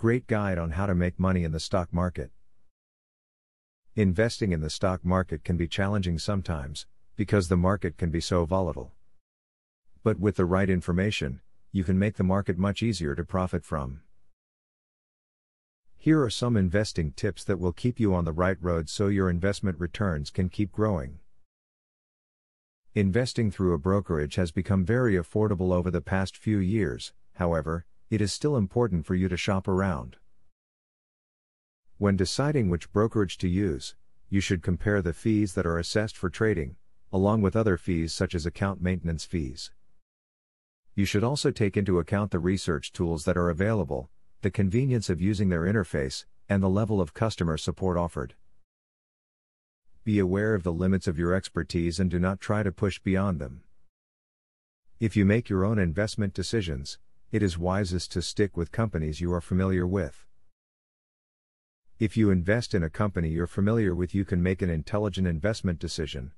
Great guide on how to make money in the stock market. Investing in the stock market can be challenging sometimes, because the market can be so volatile. But with the right information, you can make the market much easier to profit from. Here are some investing tips that will keep you on the right road so your investment returns can keep growing. Investing through a brokerage has become very affordable over the past few years, however, it is still important for you to shop around. When deciding which brokerage to use, you should compare the fees that are assessed for trading, along with other fees such as account maintenance fees. You should also take into account the research tools that are available, the convenience of using their interface, and the level of customer support offered. Be aware of the limits of your expertise and do not try to push beyond them. If you make your own investment decisions, it is wisest to stick with companies you are familiar with. If you invest in a company you're familiar with, you can make an intelligent investment decision,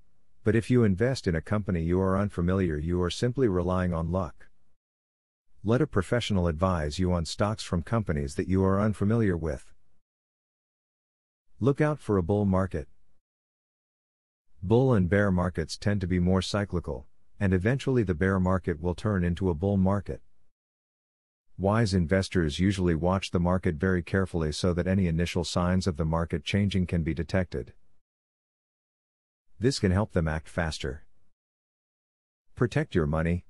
but if you invest in a company you are unfamiliar, you are simply relying on luck. Let a professional advise you on stocks from companies that you are unfamiliar with. Look out for a bull market. Bull and bear markets tend to be more cyclical, and eventually the bear market will turn into a bull market. Wise investors usually watch the market very carefully so that any initial signs of the market changing can be detected. This can help them act faster. Protect your money.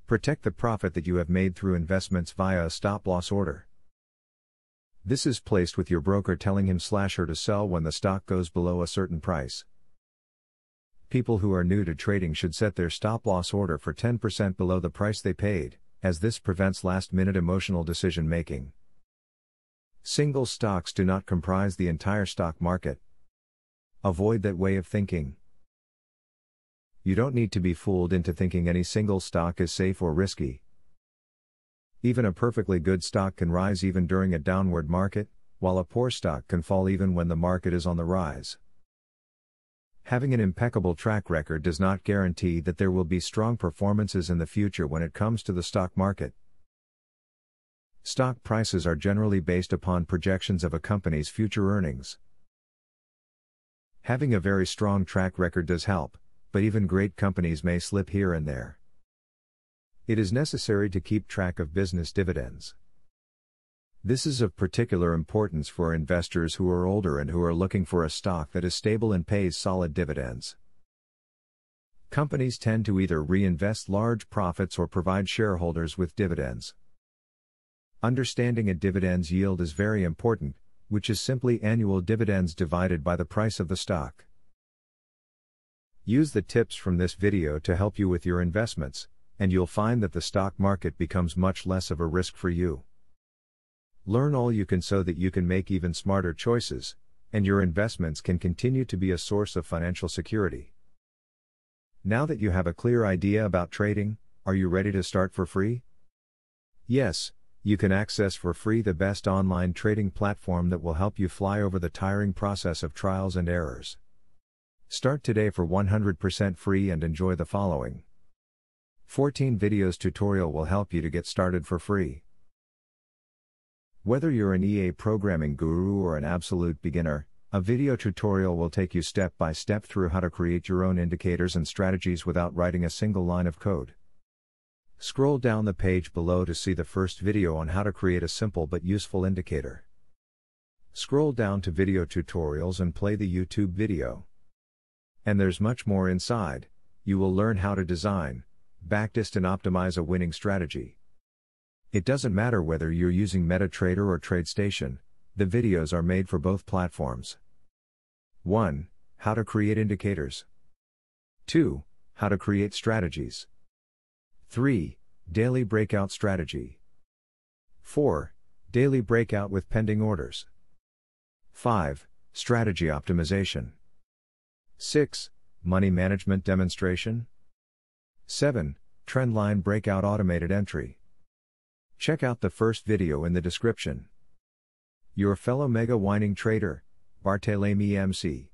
Protect the profit that you have made through investments via a stop-loss order. This is placed with your broker telling him/her to sell when the stock goes below a certain price. People who are new to trading should set their stop-loss order for 10% below the price they paid, as this prevents last-minute emotional decision-making. Single stocks do not comprise the entire stock market. Avoid that way of thinking. You don't need to be fooled into thinking any single stock is safe or risky. Even a perfectly good stock can rise even during a downward market, while a poor stock can fall even when the market is on the rise. Having an impeccable track record does not guarantee that there will be strong performances in the future when it comes to the stock market. Stock prices are generally based upon projections of a company's future earnings. Having a very strong track record does help, but even great companies may slip here and there. It is necessary to keep track of business dividends. This is of particular importance for investors who are older and who are looking for a stock that is stable and pays solid dividends. Companies tend to either reinvest large profits or provide shareholders with dividends. Understanding a dividends yield is very important, which is simply annual dividends divided by the price of the stock. Use the tips from this video to help you with your investments, and you'll find that the stock market becomes much less of a risk for you. Learn all you can so that you can make even smarter choices, and your investments can continue to be a source of financial security. Now that you have a clear idea about trading, are you ready to start for free? Yes, you can access for free the best online trading platform that will help you fly over the tiring process of trials and errors. Start today for 100% free and enjoy the following 14 videos tutorial will help you to get started for free. Whether you're an EA programming guru or an absolute beginner, a video tutorial will take you step by step through how to create your own indicators and strategies without writing a single line of code. Scroll down the page below to see the first video on how to create a simple but useful indicator. Scroll down to video tutorials and play the YouTube video. And there's much more inside. You will learn how to design, backtest and optimize a winning strategy. It doesn't matter whether you're using MetaTrader or TradeStation, the videos are made for both platforms. 1. How to create indicators. 2. How to create strategies. 3. Daily breakout strategy. 4. Daily breakout with pending orders. 5. Strategy optimization. 6. Money management demonstration. 7. Trendline breakout automated entry. Check out the first video in the description. Your fellow mega winning trader, Barthélemy MC.